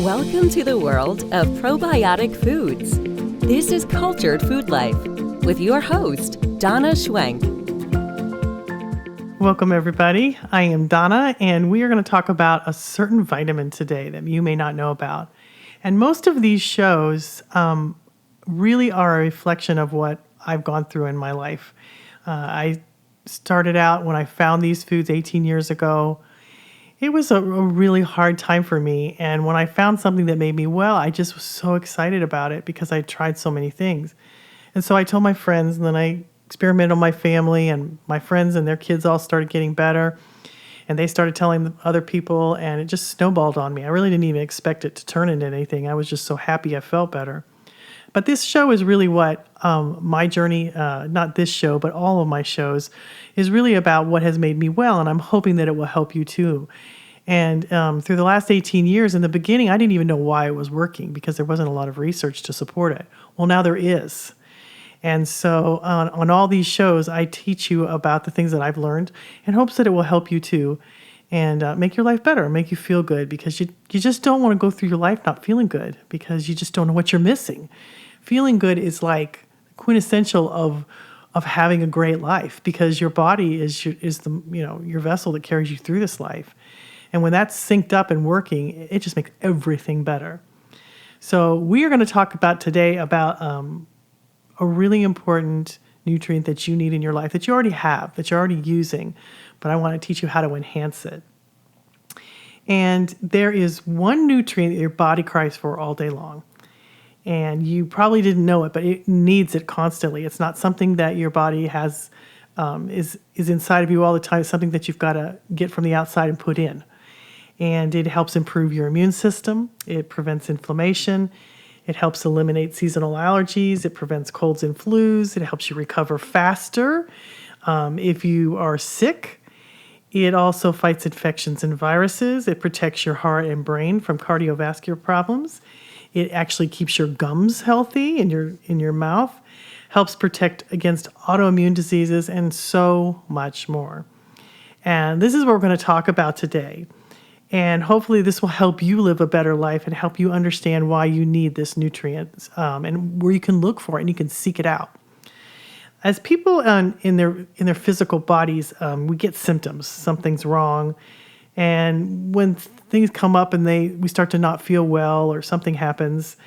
Welcome to the world of probiotic foods. This is Cultured Food Life with your host, Donna Schwenk. Welcome, everybody. I am Donna, and we are going to talk about a certain vitamin today that you may not know about. And most of these shows really are a reflection of what I've gone through in my life. I started out when I found these foods 18 years ago. It was a really hard time for me. And when I found something that made me well, I just was so excited about it because I tried so many things. And so I told my friends, and then I experimented on my family, and my friends and their kids all started getting better. And they started telling other people, and it just snowballed on me. I really didn't even expect it to turn into anything. I was just so happy I felt better. But this show is really what my journey, not this show, but all of my shows, is really about what has made me well, and I'm hoping that it will help you too. And through the last 18 years, in the beginning, I didn't even know why it was working because there wasn't a lot of research to support it. Well, now there is. And so on all these shows, I teach you about the things that I've learned in hopes that it will help you too and make your life better, make you feel good, because you just don't want to go through your life not feeling good because you just don't know what you're missing. Feeling good is like quintessential of having a great life, because your body is the your vessel that carries you through this life. And when that's synced up and working, it just makes everything better. So we are going to talk about today about a really important nutrient that you need in your life that you already have, that you're already using, but I want to teach you how to enhance it. And there is one nutrient that your body cries for all day long. And you probably didn't know it, but it needs it constantly. It's not something that your body has, is inside of you all the time. It's something that you've got to get from the outside and put in. And it helps improve your immune system. It prevents inflammation. It helps eliminate seasonal allergies. It prevents colds and flus. It helps you recover faster if you are sick. It also fights infections and viruses. It protects your heart and brain from cardiovascular problems. It actually keeps your gums healthy in your mouth, helps protect against autoimmune diseases, and so much more. And this is what we're going to talk about today. And hopefully this will help you live a better life and help you understand why you need this nutrient and where you can look for it and you can seek it out. As people in their physical bodies, we get symptoms. Something's wrong. And when things come up and we start to not feel well, or something happens,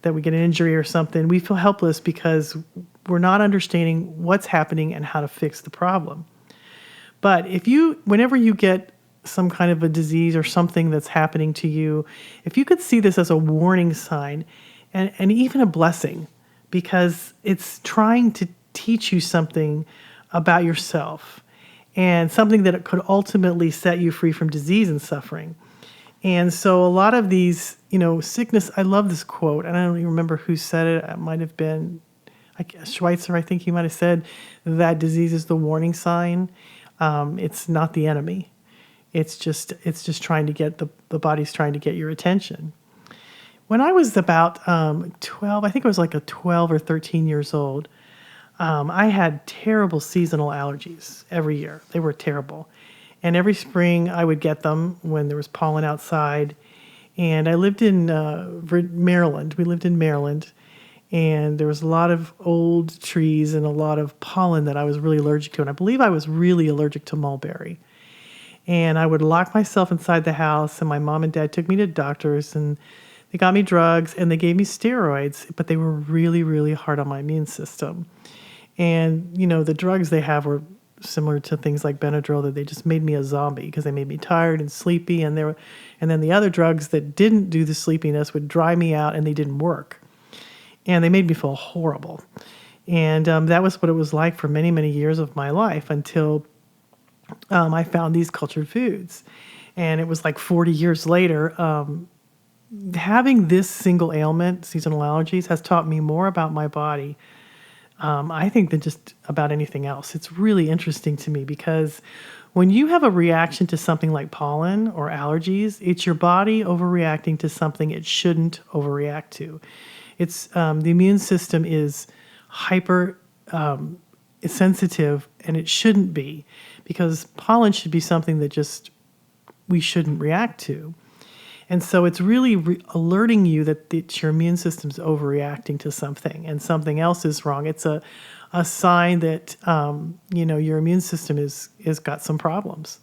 that we get an injury or something, we feel helpless because we're not understanding what's happening and how to fix the problem. But whenever you get some kind of a disease or something that's happening to you, if you could see this as a warning sign and even a blessing, because it's trying to teach you something about yourself and something that it could ultimately set you free from disease and suffering. And so a lot of these, sickness, I love this quote, and I don't even remember who said it. It might have been Schweitzer, I think he might have said that disease is the warning sign. It's not the enemy. It's just trying to get the body's trying to get your attention. When I was about 12, I think I was like 12 or 13 years old, I had terrible seasonal allergies every year. They were terrible. And every spring I would get them when there was pollen outside. And I lived in Maryland. We lived in Maryland. And there was a lot of old trees and a lot of pollen that I was really allergic to. And I believe I was really allergic to mulberry. And I would lock myself inside the house, and my mom and dad took me to doctors, and they got me drugs, and they gave me steroids, but they were really, really hard on my immune system. And, the drugs they have were similar to things like Benadryl, that they just made me a zombie because they made me tired and sleepy. And then the other drugs that didn't do the sleepiness would dry me out, and they didn't work. And they made me feel horrible. And that was what it was like for many, many years of my life until I found these cultured foods. And it was like 40 years later, having this single ailment, seasonal allergies, has taught me more about my body, I think, than just about anything else. It's really interesting to me because when you have a reaction to something like pollen or allergies, it's your body overreacting to something it shouldn't overreact to. It's the immune system is hyper sensitive, and it shouldn't be, because pollen should be something that just we shouldn't react to. And so it's really alerting you that your immune system's overreacting to something and something else is wrong. It's a sign that, your immune system is got some problems.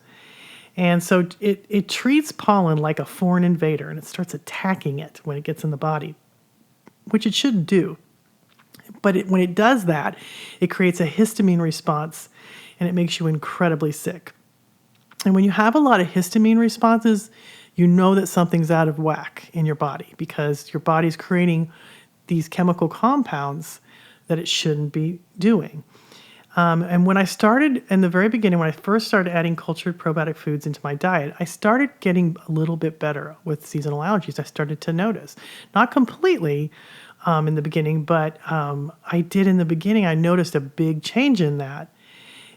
And so it treats pollen like a foreign invader, and it starts attacking it when it gets in the body, which it shouldn't do. But when it does that, it creates a histamine response, and it makes you incredibly sick. And when you have a lot of histamine responses, you know that something's out of whack in your body because your body's creating these chemical compounds that it shouldn't be doing. And when I started in the very beginning, when I first started adding cultured probiotic foods into my diet, I started getting a little bit better with seasonal allergies. I started to notice, not completely in the beginning, but I did in the beginning. I noticed a big change in that.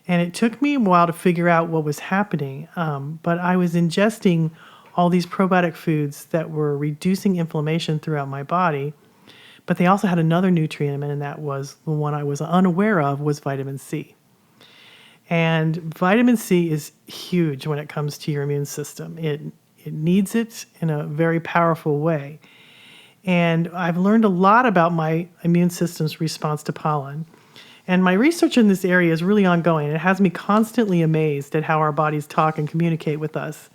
And it took me a while to figure out what was happening. But I was ingesting all these probiotic foods that were reducing inflammation throughout my body. But they also had another nutrient in it, and that was the one I was unaware of, was vitamin C. And vitamin C is huge when it comes to your immune system. It needs it in a very powerful way. And I've learned a lot about my immune system's response to pollen. And my research in this area is really ongoing. It has me constantly amazed at how our bodies talk and communicate with us.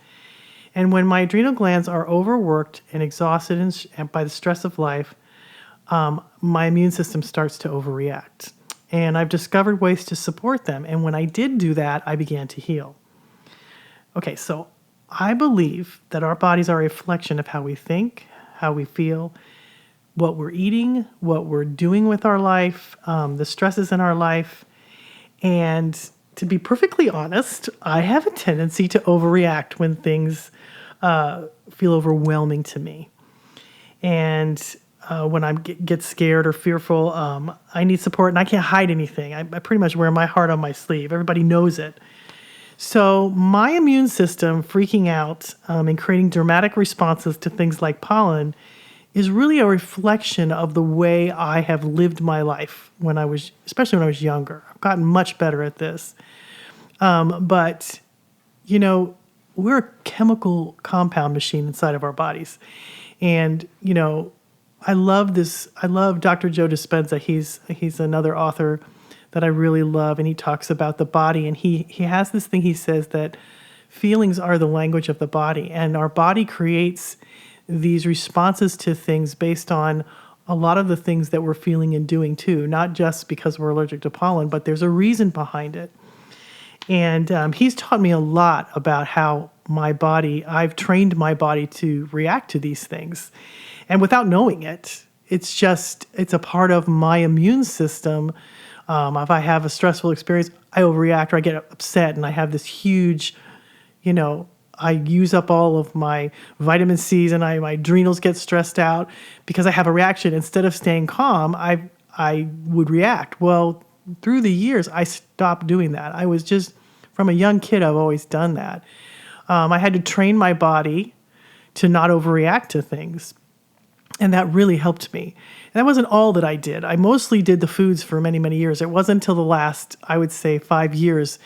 And when my adrenal glands are overworked and exhausted and by the stress of life, my immune system starts to overreact. And I've discovered ways to support them. And when I did do that, I began to heal. Okay, so I believe that our bodies are a reflection of how we think, how we feel, what we're eating, what we're doing with our life, the stresses in our life. And to be perfectly honest, I have a tendency to overreact when things feel overwhelming to me. And when I get scared or fearful, I need support, and I can't hide anything. I pretty much wear my heart on my sleeve. Everybody knows it. So my immune system freaking out and creating dramatic responses to things like pollen is really a reflection of the way I have lived my life especially when I was younger. I've gotten much better at this. But we're a chemical compound machine inside of our bodies. And, I love Dr. Joe Dispenza. He's another author that I really love, and he talks about the body. And he has this thing he says that feelings are the language of the body, and our body creates these responses to things based on a lot of the things that we're feeling and doing too, not just because we're allergic to pollen, but there's a reason behind it. And he's taught me a lot about how I've trained my body to react to these things. And without knowing it, it's a part of my immune system. If I have a stressful experience, I overreact or I get upset and I have this huge, I use up all of my vitamin C's and my adrenals get stressed out because I have a reaction. Instead of staying calm, I would react. Well, through the years, I stopped doing that. I was from a young kid, I've always done that. I had to train my body to not overreact to things. And that really helped me. And that wasn't all that I did. I mostly did the foods for many, many years. It wasn't until the last, I would say, 5 years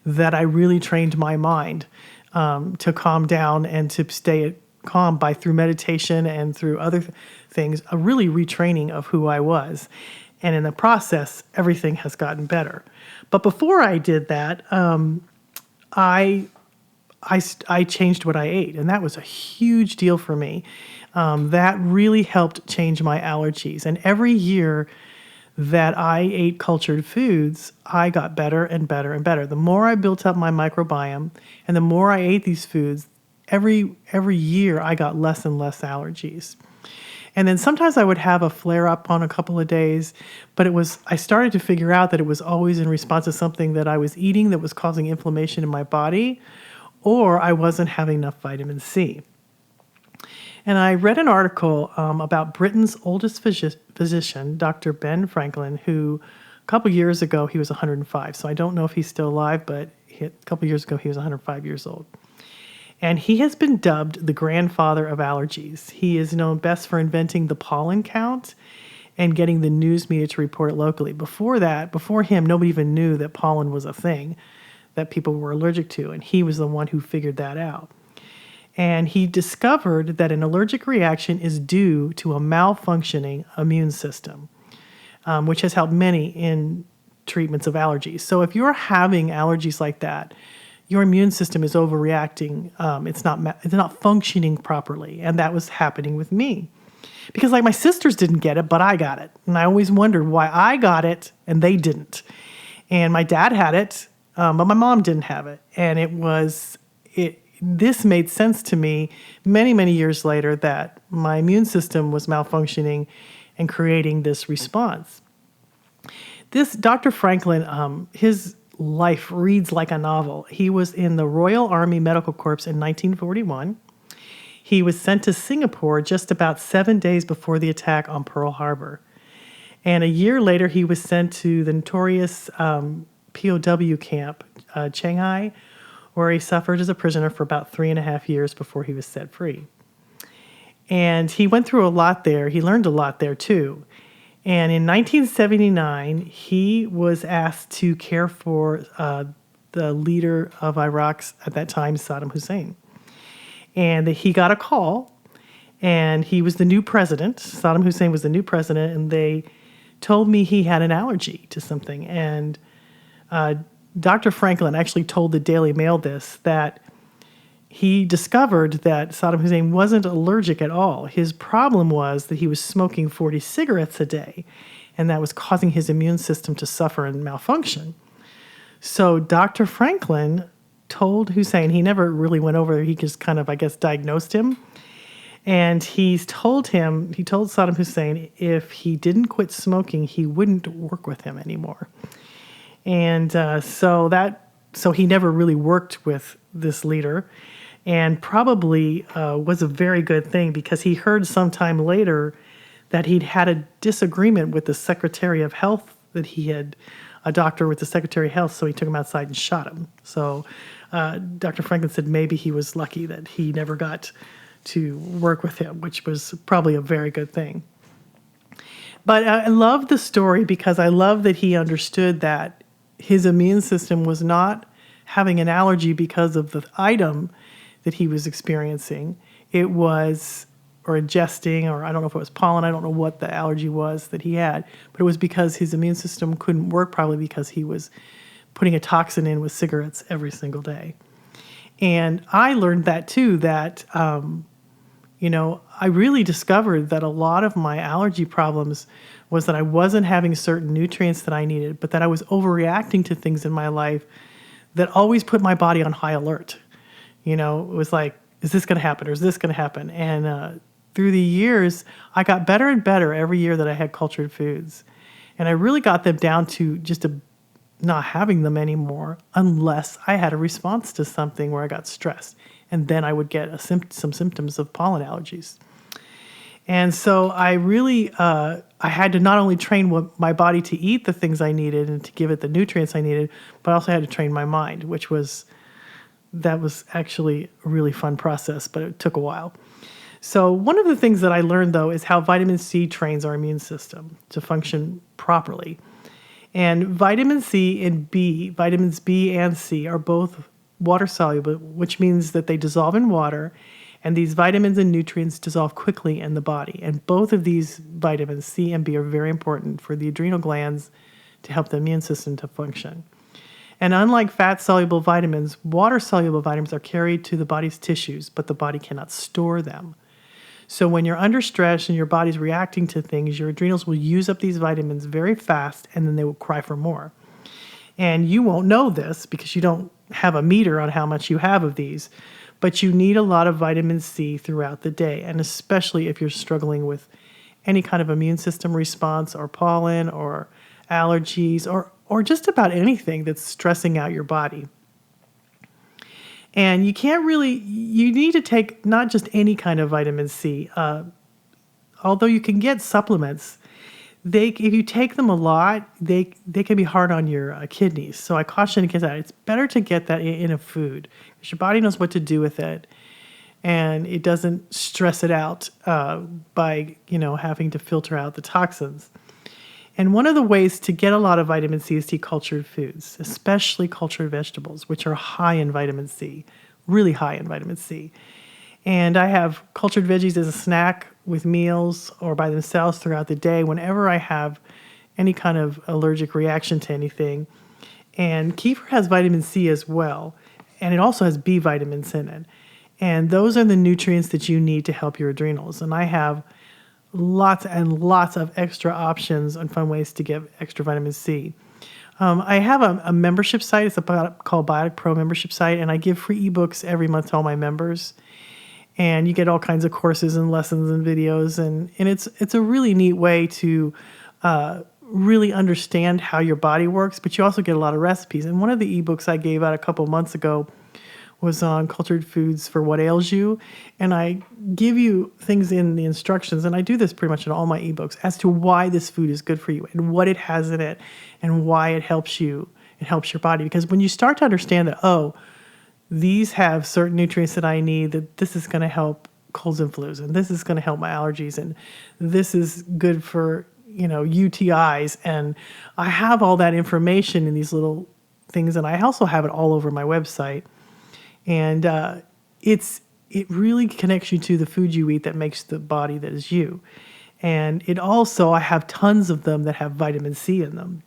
that I really trained my mind to calm down and to stay calm through meditation and through other things, a really retraining of who I was. And in the process, everything has gotten better. But before I did that, I changed what I ate, and that was a huge deal for me. That really helped change my allergies. And every year that I ate cultured foods, I got better and better and better. The more I built up my microbiome and the more I ate these foods, every year I got less and less allergies. And then sometimes I would have a flare-up on a couple of days, but I started to figure out that it was always in response to something that I was eating that was causing inflammation in my body, or I wasn't having enough vitamin C. And I read an article about Britain's oldest physician, Dr. Ben Franklin, who a couple years ago, he was 105. So I don't know if he's still alive, but a couple years ago, he was 105 years old. And he has been dubbed the grandfather of allergies. He is known best for inventing the pollen count and getting the news media to report it locally. Before him, nobody even knew that pollen was a thing that people were allergic to, and he was the one who figured that out. And he discovered that an allergic reaction is due to a malfunctioning immune system, which has helped many in treatments of allergies. So if you're having allergies like that, your immune system is overreacting. It's not functioning properly, and that was happening with me. Because like my sisters didn't get it, but I got it, and I always wondered why I got it and they didn't. And my dad had it, but my mom didn't have it, and This made sense to me many, many years later that my immune system was malfunctioning and creating this response. This Dr. Franklin, his life reads like a novel. He was in the Royal Army Medical Corps in 1941. He was sent to Singapore just about 7 days before the attack on Pearl Harbor. And a year later, he was sent to the notorious POW camp, Shanghai, where he suffered as a prisoner for about 3.5 years before he was set free. And he went through a lot there. He learned a lot there, too. And in 1979, he was asked to care for the leader of Iraq at that time, Saddam Hussein. And he got a call, and he was the new president. Saddam Hussein was the new president, and they told me he had an allergy to something. And Dr. Franklin actually told the Daily Mail that he discovered that Saddam Hussein wasn't allergic at all. His problem was that he was smoking 40 cigarettes a day, and that was causing his immune system to suffer and malfunction. So Dr. Franklin told Hussein, he never really went over there, he just kind of, I guess, diagnosed him. And he told Saddam Hussein if he didn't quit smoking, he wouldn't work with him anymore. And so he never really worked with this leader, and probably was a very good thing, because he heard sometime later that he'd had a disagreement with the Secretary of Health, that he had a doctor with the Secretary of Health, so he took him outside and shot him. So Dr. Franklin said maybe he was lucky that he never got to work with him, which was probably a very good thing. But I love the story because I love that he understood that his immune system was not having an allergy because of the item that he was experiencing. It was, or ingesting, or I don't know if it was pollen, I don't know what the allergy was that he had, but it was because his immune system couldn't work probably because he was putting a toxin in with cigarettes every single day. And I learned that too, that, I really discovered that a lot of my allergy problems was that I wasn't having certain nutrients that I needed, but that I was overreacting to things in my life that always put my body on high alert. It was like, is this going to happen or is this going to happen? And through the years, I got better and better every year that I had cultured foods. And I really got them down to just not having them anymore unless I had a response to something where I got stressed. And then I would get some symptoms of pollen allergies. And so I really, I had to not only train my body to eat the things I needed and to give it the nutrients I needed, but I also had to train my mind, that was actually a really fun process, but it took a while. So one of the things that I learned, though, is how vitamin C trains our immune system to function properly. And vitamins B and C are both water soluble, which means that they dissolve in water, and these vitamins and nutrients dissolve quickly in the body. And both of these vitamins, C and B, are very important for the adrenal glands to help the immune system to function. And unlike fat-soluble vitamins, water-soluble vitamins are carried to the body's tissues, but the body cannot store them. So when you're under stress and your body's reacting to things, your adrenals will use up these vitamins very fast, and then they will cry for more. And you won't know this because you don't have a meter on how much you have of these, but you need a lot of vitamin C throughout the day, and especially if you're struggling with any kind of immune system response or pollen or allergies or just about anything that's stressing out your body. And you need to take not just any kind of vitamin C, although you can get supplements. If you take them a lot, they can be hard on your kidneys. So I caution against that. It's better to get that in a food because your body knows what to do with it, and it doesn't stress it out by having to filter out the toxins. And one of the ways to get a lot of vitamin C is to eat cultured foods, especially cultured vegetables, which are high in vitamin C, really high in vitamin C. And I have cultured veggies as a snack with meals or by themselves throughout the day whenever I have any kind of allergic reaction to anything. And kefir has vitamin C as well, and it also has B vitamins in it. And those are the nutrients that you need to help your adrenals. And I have lots and lots of extra options and fun ways to get extra vitamin C. I have a membership site. It's called Biotic Pro membership site, and I give free ebooks every month to all my members. And you get all kinds of courses and lessons and videos, and it's a really neat way to really understand how your body works. But you also get a lot of recipes. And one of the ebooks I gave out a couple months ago was on cultured foods for what ails you. And I give you things in the instructions, and I do this pretty much in all my ebooks, as to why this food is good for you and what it has in it and why it helps you. It helps your body. Because when you start to understand that, oh, these have certain nutrients that I need, that this is going to help colds and flus, and this is going to help my allergies, and this is good for, UTIs. And I have all that information in these little things, and I also have it all over my website. And it really connects you to the food you eat that makes the body that is you. And I have tons of them that have vitamin C in them.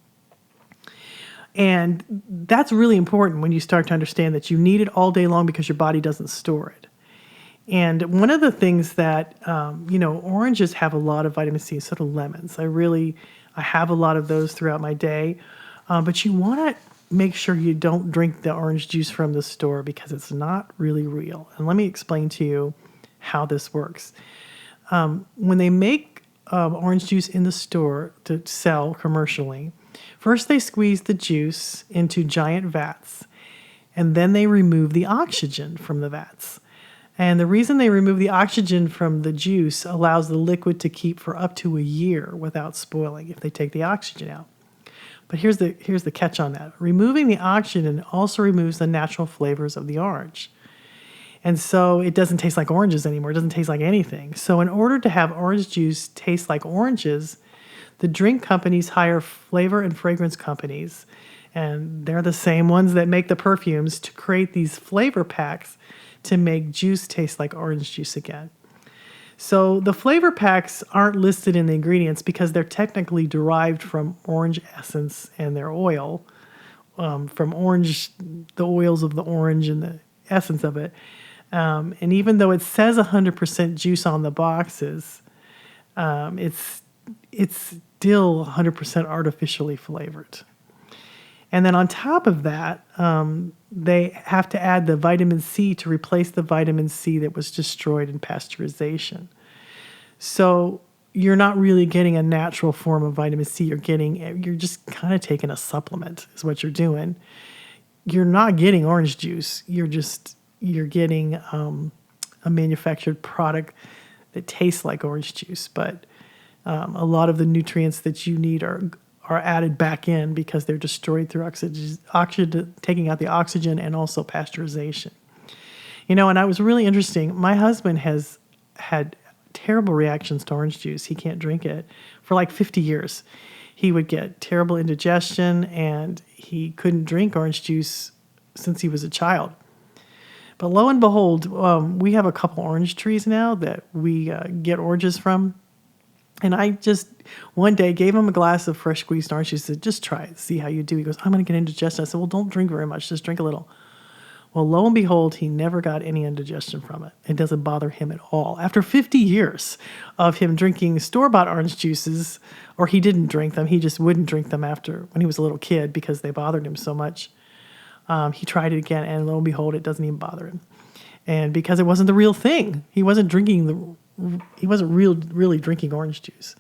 And that's really important when you start to understand that you need it all day long because your body doesn't store it. And one of the things that, oranges have a lot of vitamin C, so do lemons. I have a lot of those throughout my day. But you want to make sure you don't drink the orange juice from the store because it's not really real. And let me explain to you how this works. When they make orange juice in the store to sell commercially, first they squeeze the juice into giant vats, and then they remove the oxygen from the vats. And the reason they remove the oxygen from the juice allows the liquid to keep for up to a year without spoiling if they take the oxygen out. But here's the catch on that. Removing the oxygen also removes the natural flavors of the orange. And so it doesn't taste like oranges anymore. It doesn't taste like anything. So in order to have orange juice taste like oranges, the drink companies hire flavor and fragrance companies, and they're the same ones that make the perfumes, to create these flavor packs to make juice taste like orange juice again. So the flavor packs aren't listed in the ingredients because they're technically derived from orange essence and their oil, from orange, the oils of the orange and the essence of it. And even though it says 100% juice on the boxes, it's still 100% artificially flavored. And then on top of that, they have to add the vitamin C to replace the vitamin C that was destroyed in pasteurization. So you're not really getting a natural form of vitamin C. You're just kind of taking a supplement is what you're doing. You're not getting orange juice. You're getting a manufactured product that tastes like orange juice, but a lot of the nutrients that you need are added back in because they're destroyed through oxygen, taking out the oxygen, and also pasteurization. And it was really interesting. My husband has had terrible reactions to orange juice. He can't drink it for like 50 years. He would get terrible indigestion, and he couldn't drink orange juice since he was a child. But lo and behold, we have a couple orange trees now that we get oranges from. And I just one day gave him a glass of fresh squeezed orange juice. He said, just try it, see how you do. He goes, I'm going to get indigestion. I said, well, don't drink very much, just drink a little. Well, lo and behold, he never got any indigestion from it. It doesn't bother him at all. After 50 years of him drinking store-bought orange juices, or he didn't drink them, he just wouldn't drink them when he was a little kid because they bothered him so much. He tried it again, and lo and behold, it doesn't even bother him. And because it wasn't the real thing, he wasn't really drinking orange juice.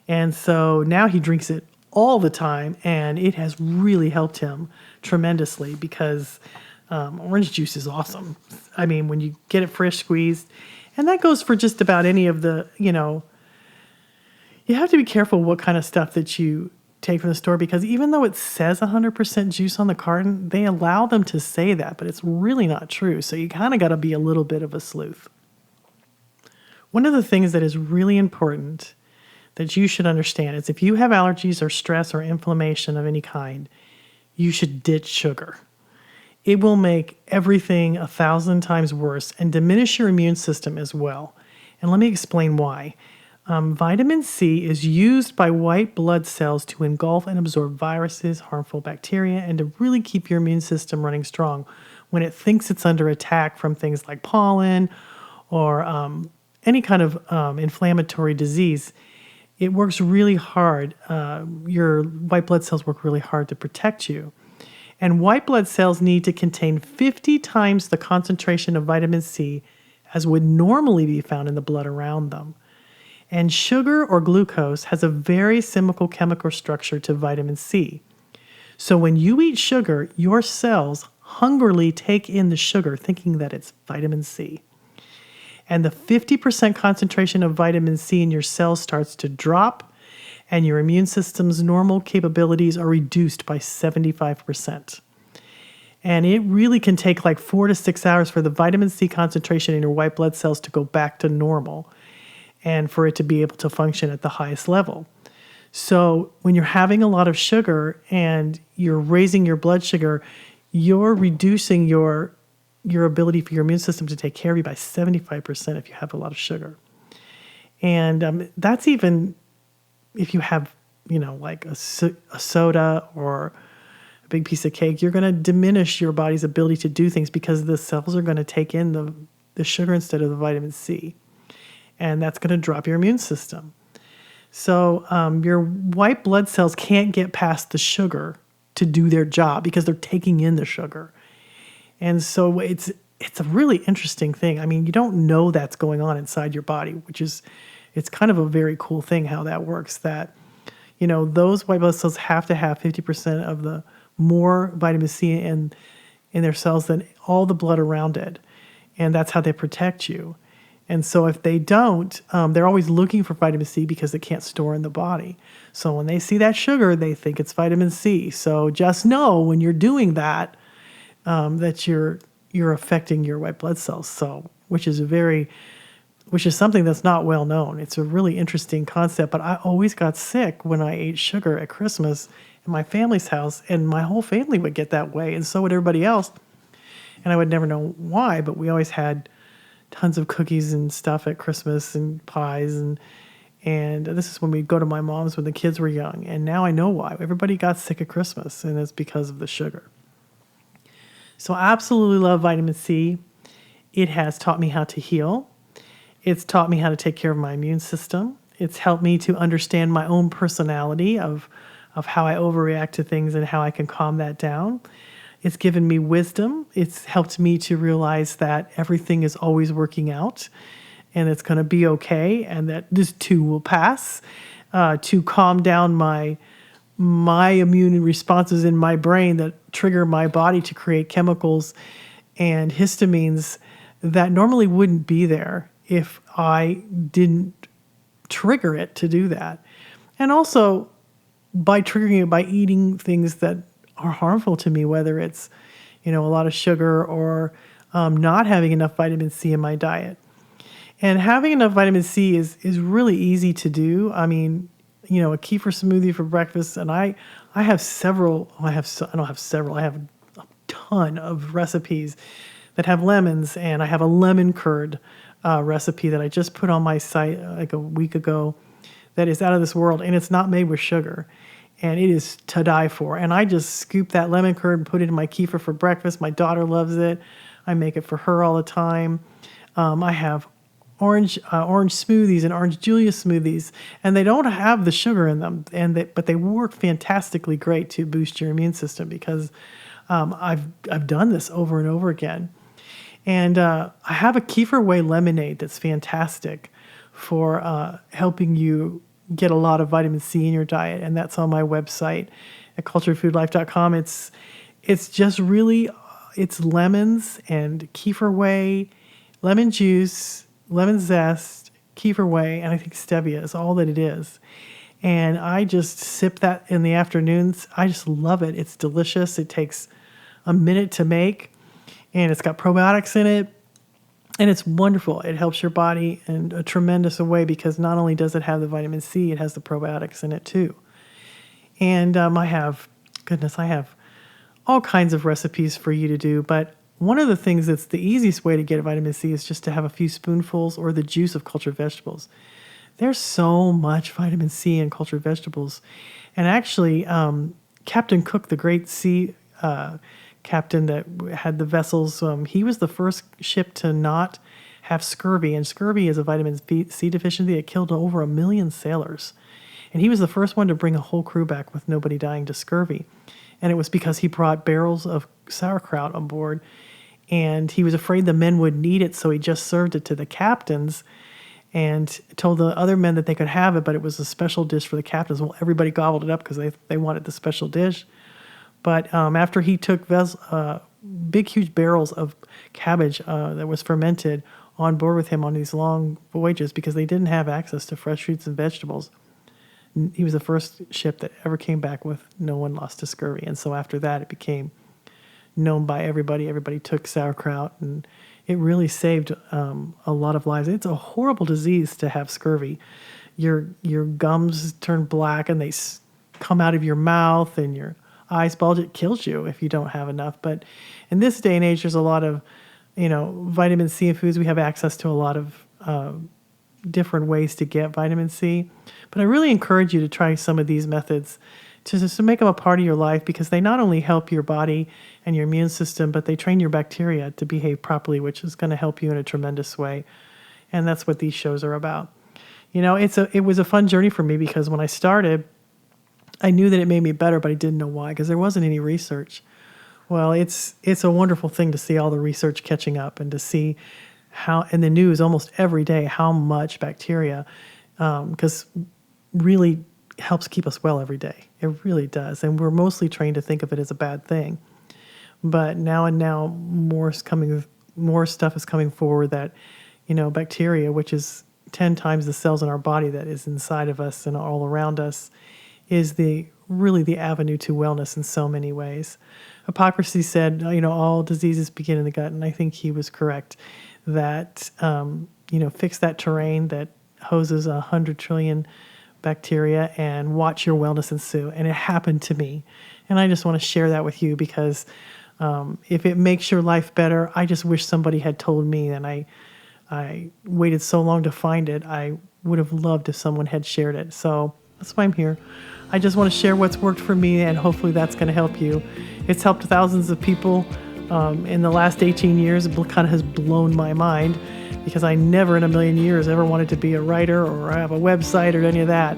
And so now he drinks it all the time, and it has really helped him tremendously because orange juice is awesome. I mean, when you get it fresh squeezed, and that goes for just about any of the, you have to be careful what kind of stuff that you take from the store, because even though it says 100% juice on the carton, they allow them to say that, but it's really not true. So you kind of got to be a little bit of a sleuth. One of the things that is really important that you should understand is if you have allergies or stress or inflammation of any kind, you should ditch sugar. it will make everything 1,000 times worse and diminish your immune system as well. And let me explain why. Vitamin C is used by white blood cells to engulf and absorb viruses, harmful bacteria, and to really keep your immune system running strong when it thinks it's under attack from things like pollen or any kind of inflammatory disease. It works really hard. Your white blood cells work really hard to protect you. And white blood cells need to contain 50 times the concentration of vitamin C as would normally be found in the blood around them. And sugar or glucose has a very similar chemical structure to vitamin C. So when you eat sugar, your cells hungrily take in the sugar thinking that it's vitamin C. And the 50% concentration of vitamin C in your cells starts to drop, and your immune system's normal capabilities are reduced by 75%. And it really can take like 4 to 6 hours for the vitamin C concentration in your white blood cells to go back to normal and for it to be able to function at the highest level. So when you're having a lot of sugar and you're raising your blood sugar, you're reducing your ability for your immune system to take care of you by 75% if you have a lot of sugar. And that's even if you have, like a soda or a big piece of cake, you're going to diminish your body's ability to do things because the cells are going to take in the sugar instead of the vitamin C. And that's going to drop your immune system. So your white blood cells can't get past the sugar to do their job because they're taking in the sugar. And so it's a really interesting thing. I mean, you don't know that's going on inside your body, it's kind of a very cool thing how that works, that, those white blood cells have to have 50% of the more vitamin C in their cells than all the blood around it. And that's how they protect you. And so if they don't, they're always looking for vitamin C because they can't store in the body. So when they see that sugar, they think it's vitamin C. So just know when you're doing that, that you're affecting your white blood cells. So which is something that's not well known. It's a really interesting concept. But I always got sick when I ate sugar at Christmas in my family's house, and my whole family would get that way, and so would everybody else. And I would never know why, but we always had tons of cookies and stuff at Christmas and pies, and this is when we'd go to my mom's when the kids were young. And now I know why. Everybody got sick at Christmas, and it's because of the sugar. So I absolutely love vitamin C. It has taught me how to heal. It's taught me how to take care of my immune system. It's helped me to understand my own personality of how I overreact to things and how I can calm that down. It's given me wisdom. It's helped me to realize that everything is always working out and it's going to be okay, and that this too will pass, to calm down my immune responses in my brain that trigger my body to create chemicals and histamines that normally wouldn't be there if I didn't trigger it to do that. And also by triggering it by eating things that are harmful to me, whether it's, a lot of sugar or not having enough vitamin C in my diet. And having enough vitamin C is really easy to do. I mean, a kefir smoothie for breakfast, and I have several. I don't have several. I have a ton of recipes that have lemons, and I have a lemon curd recipe that I just put on my site like a week ago that is out of this world, and it's not made with sugar. And it is to die for. And I just scoop that lemon curd and put it in my kefir for breakfast. My daughter loves it. I make it for her all the time. I have orange smoothies and orange Julia smoothies, and they don't have the sugar in them, but they work fantastically great to boost your immune system because I've done this over and over again. And I have a kefir whey lemonade that's fantastic for helping you get a lot of vitamin C in your diet, and that's on my website at culturedfoodlife.com. It's just really, it's lemons and kefir whey, lemon juice, lemon zest, kefir whey, and I think stevia is all that it is. And I just sip that in the afternoons. I just love it. It's delicious. It takes a minute to make, and it's got probiotics in it. And it's wonderful. It helps your body in a tremendous way because not only does it have the vitamin C, it has the probiotics in it too. And I have all kinds of recipes for you to do, but one of the things that's the easiest way to get vitamin C is just to have a few spoonfuls or the juice of cultured vegetables. There's so much vitamin C in cultured vegetables. And actually, Captain Cook, the great sea captain that had the vessels, he was the first ship to not have scurvy. And scurvy is a vitamin C deficiency that killed over 1 million sailors. And he was the first one to bring a whole crew back with nobody dying to scurvy. And it was because he brought barrels of sauerkraut on board. And he was afraid the men would need it, so he just served it to the captains and told the other men that they could have it, but it was a special dish for the captains. Well, everybody gobbled it up because they wanted the special dish. But after he took big, huge barrels of cabbage that was fermented on board with him on these long voyages because they didn't have access to fresh fruits and vegetables, he was the first ship that ever came back with no one lost to scurvy. And so after that, it became known by everybody. Everybody took sauerkraut, and it really saved a lot of lives. It's a horrible disease to have scurvy. Your gums turn black, and they come out of your mouth, and your eyes bulge. It kills you if you don't have enough. But in this day and age, there's a lot of, vitamin C in foods. We have access to a lot of different ways to get vitamin C. But I really encourage you to try some of these methods to make them a part of your life, because they not only help your body and your immune system, but they train your bacteria to behave properly, which is going to help you in a tremendous way. And that's what these shows are about. It was a fun journey for me, because when I started, I knew that it made me better, but I didn't know why, because there wasn't any research. Well, it's a wonderful thing to see all the research catching up, and to see how in the news almost every day how much bacteria, because really helps keep us well every day. It really does. And we're mostly trained to think of it as a bad thing. But now more stuff is coming forward that, bacteria, which is 10 times the cells in our body that is inside of us and all around us, is really the avenue to wellness in so many ways. Hippocrates said, all diseases begin in the gut. And I think he was correct that, fix that terrain that hoses 100 trillion bacteria and watch your wellness ensue. And it happened to me. And I just want to share that with you, because if it makes your life better, I just wish somebody had told me, and I waited so long to find it. I would have loved if someone had shared it. So that's why I'm here. I just want to share what's worked for me, and hopefully that's going to help you. It's helped thousands of people in the last 18 years. It kind of has blown my mind, because I never in a million years ever wanted to be a writer or have a website or any of that.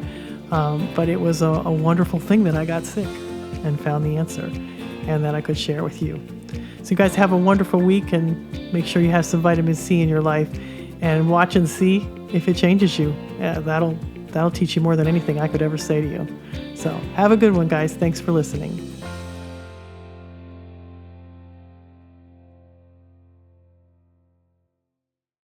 But it was a wonderful thing that I got sick and found the answer, and that I could share with you. So you guys have a wonderful week, and make sure you have some vitamin C in your life, and watch and see if it changes you. Yeah, that'll teach you more than anything I could ever say to you. So have a good one, guys. Thanks for listening.